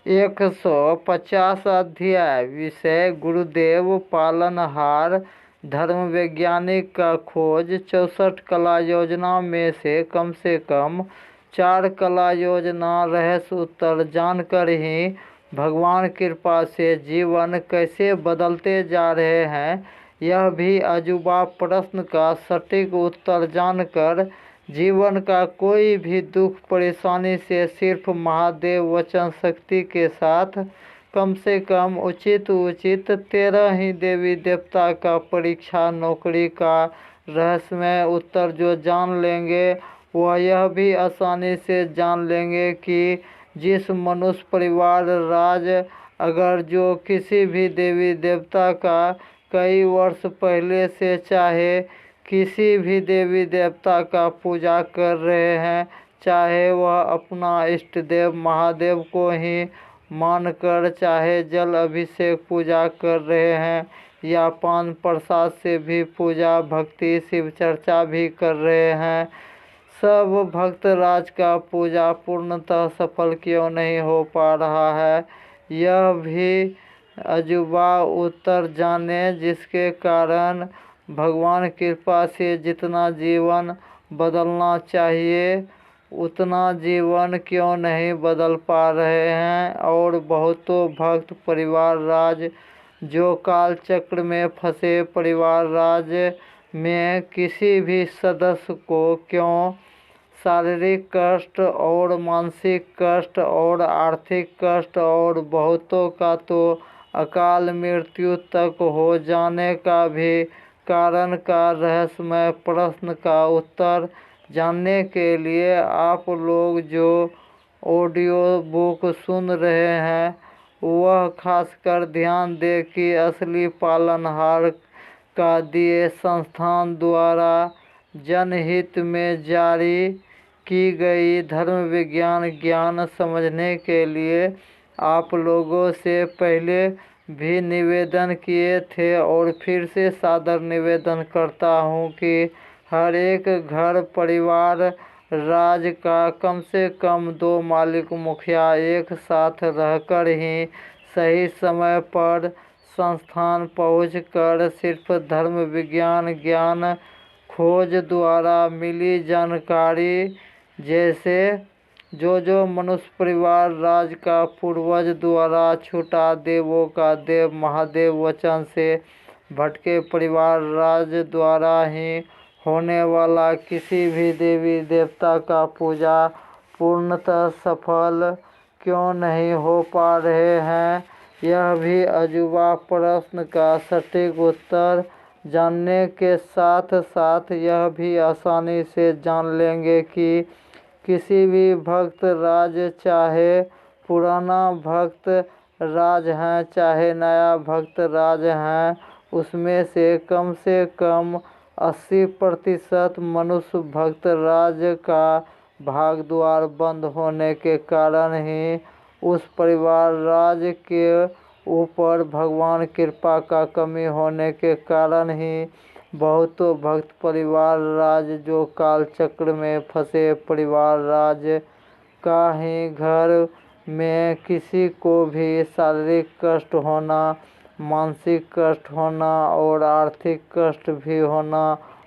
150 अध्याय। विषय गुरुदेव पालनहार धर्म वैज्ञानिक का खोज। 64 कला योजना में से कम 4 कला योजना रहस्य उत्तर जानकर ही भगवान कृपा से जीवन कैसे बदलते जा रहे हैं, यह भी अजूबा प्रश्न का सटीक उत्तर जानकर जीवन का कोई भी दुख परेशानी से सिर्फ महादेव वचन शक्ति के साथ कम से कम उचित 13 ही देवी देवता का परीक्षा नौकरी का रहस्यमय उत्तर जो जान लेंगे, वह यह भी आसानी से जान लेंगे कि जिस मनुष्य परिवार राज अगर जो किसी भी देवी देवता का कई वर्ष पहले से चाहे किसी भी देवी देवता का पूजा कर रहे हैं, चाहे वह अपना इष्ट देव महादेव को ही मानकर चाहे जल अभिषेक पूजा कर रहे हैं या पान प्रसाद से भी पूजा भक्ति शिव चर्चा भी कर रहे हैं, सब भक्त राज का पूजा पूर्णतः सफल क्यों नहीं हो पा रहा है, यह भी अजूबा उत्तर जाने जिसके कारण भगवान कृपा से जितना जीवन बदलना चाहिए उतना जीवन क्यों नहीं बदल पा रहे हैं। और बहुतों भक्त परिवार राज जो काल चक्र में फंसे परिवार राज में किसी भी सदस्य को क्यों शारीरिक कष्ट और मानसिक कष्ट और आर्थिक कष्ट और बहुतों का तो अकाल मृत्यु तक हो जाने का भी कारण का रहस्यमय प्रश्न का उत्तर जानने के लिए आप लोग जो ऑडियो बुक सुन रहे हैं वह खासकर ध्यान दें कि असली पालनहार का दिए संस्थान द्वारा जनहित में जारी की गई धर्म विज्ञान ज्ञान समझने के लिए आप लोगों से पहले भी निवेदन किए थे और फिर से सादर निवेदन करता हूं कि हर एक घर परिवार राज का कम से कम 2 मालिक मुखिया एक साथ रहकर ही सही समय पर संस्थान पहुंचकर सिर्फ धर्म विज्ञान ज्ञान खोज द्वारा मिली जानकारी जैसे जो मनुष्य परिवार राज का पूर्वज द्वारा छूटा देवों का देव महादेव वचन से भटके परिवार राज द्वारा ही होने वाला किसी भी देवी देवता का पूजा पूर्णतः सफल क्यों नहीं हो पा रहे हैं, यह भी अजूबा प्रश्न का सटीक उत्तर जानने के साथ साथ यह भी आसानी से जान लेंगे कि किसी भी भक्त राज चाहे पुराना भक्त राज हैं चाहे नया भक्त राज हैं, उसमें से कम 80% मनुष्य भक्त राज का भाग द्वार बंद होने के कारण ही उस परिवार राज के ऊपर भगवान कृपा का कमी होने के कारण ही बहुतों भक्त परिवार राज जो काल चक्र में फंसे परिवार राज का ही घर में किसी को भी शारीरिक कष्ट होना, मानसिक कष्ट होना और आर्थिक कष्ट भी होना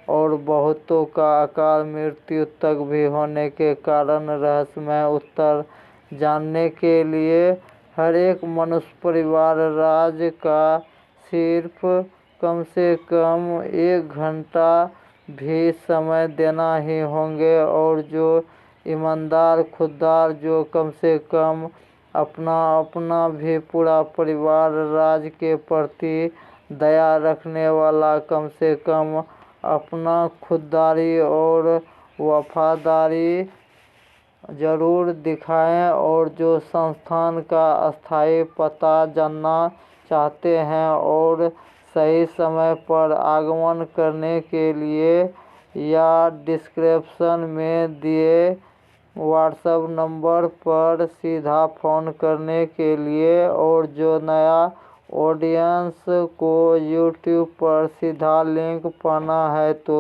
और बहुतों का अकाल मृत्यु तक भी होने के कारण रहस्यमय उत्तर जानने के लिए हर एक मनुष्य परिवार राज का सिर्फ कम से कम 1 घंटा भी समय देना ही होंगे और जो ईमानदार खुददार जो कम से कम अपना भी पूरा परिवार राज के प्रति दया रखने वाला कम से कम अपना खुददारी और वफादारी जरूर दिखाएं और जो संस्थान का अस्थायी पता जानना चाहते हैं और सही समय पर आगमन करने के लिए या डिस्क्रिप्शन में दिए व्हाट्सएप नंबर पर सीधा फ़ोन करने के लिए और जो नया ऑडियंस को यूट्यूब पर सीधा लिंक पाना है तो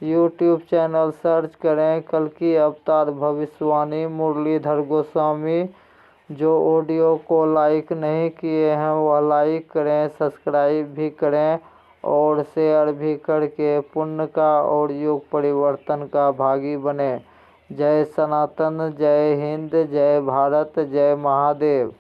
यूट्यूब चैनल सर्च करें कल्कि अवतार भविष्यवाणी मुरलीधर गोस्वामी जो ऑडियो को लाइक नहीं किए हैं वह लाइक करें, सब्सक्राइब भी करें और शेयर भी करके पुण्य का और युग परिवर्तन का भागी बने। जय सनातन, जय हिंद, जय भारत, जय महादेव।